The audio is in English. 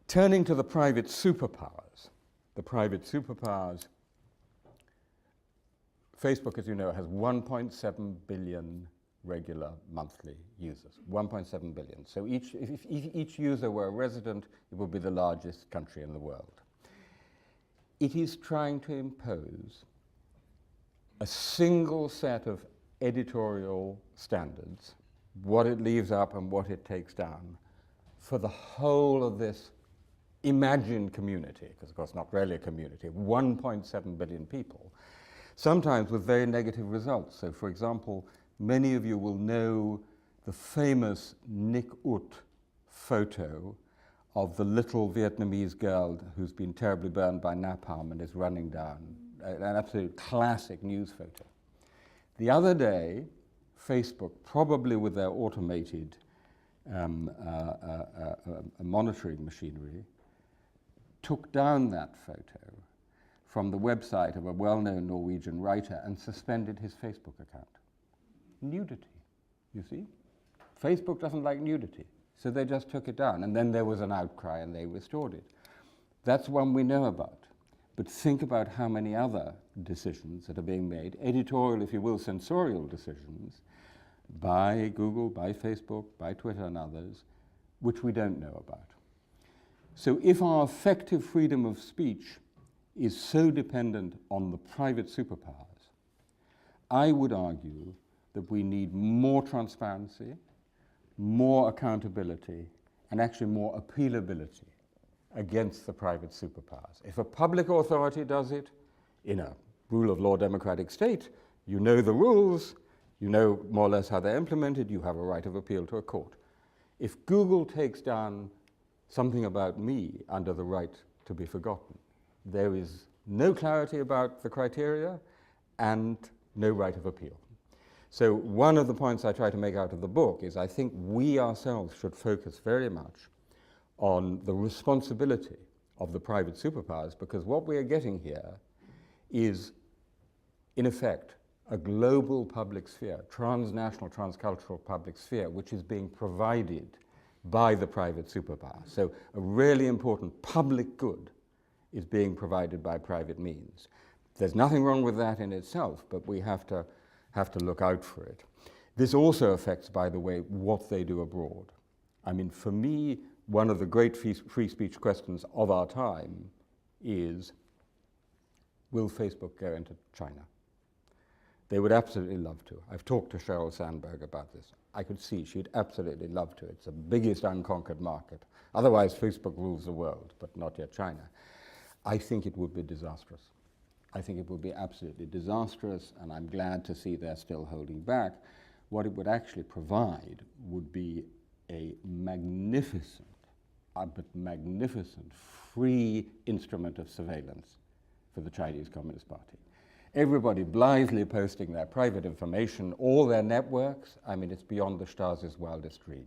Turning to the private superpowers, Facebook, as you know, has 1.7 billion regular monthly users, 1.7 billion. So if each user were a resident, it would be the largest country in the world. It is trying to impose a single set of editorial standards, what it leaves up and what it takes down, for the whole of this imagined community, because of course not really a community, 1.7 billion people, sometimes with very negative results. So for example, many of you will know the famous Nick Ut photo of the little Vietnamese girl who's been terribly burned by napalm and is running down, an absolute classic news photo. The other day, Facebook, probably with their automated monitoring machinery, took down that photo from the website of a well-known Norwegian writer and suspended his Facebook account. Nudity, you see? Facebook doesn't like nudity, so they just took it down, and then there was an outcry and they restored it. That's one we know about. But think about how many other decisions that are being made, editorial, if you will, censorial decisions, by Google, by Facebook, by Twitter and others, which we don't know about. So if our effective freedom of speech is so dependent on the private superpowers, I would argue that we need more transparency, more accountability, and actually more appealability against the private superpowers. If a public authority does it in a rule of law democratic state, you know the rules, you know more or less how they're implemented, you have a right of appeal to a court. If Google takes down something about me under the right to be forgotten, there is no clarity about the criteria and no right of appeal. So one of the points I try to make out of the book is I think we ourselves should focus very much on the responsibility of the private superpowers, because what we are getting here is, in effect, a global public sphere, transnational, transcultural public sphere, which is being provided by the private superpower. So a really important public good is being provided by private means. There's nothing wrong with that in itself, but we have to look out for it. This also affects, by the way, what they do abroad. I mean, for me, one of the great free speech questions of our time is, will Facebook go into China? They would absolutely love to. I've talked to Sheryl Sandberg about this. I could see she'd absolutely love to. It's the biggest unconquered market. Otherwise, Facebook rules the world, but not yet China. I think it would be disastrous. I think it would be absolutely disastrous, and I'm glad to see they're still holding back. What it would actually provide would be a magnificent, but magnificent, free instrument of surveillance for the Chinese Communist Party. Everybody blithely posting their private information, all their networks. I mean, it's beyond the Stasi's wildest dream.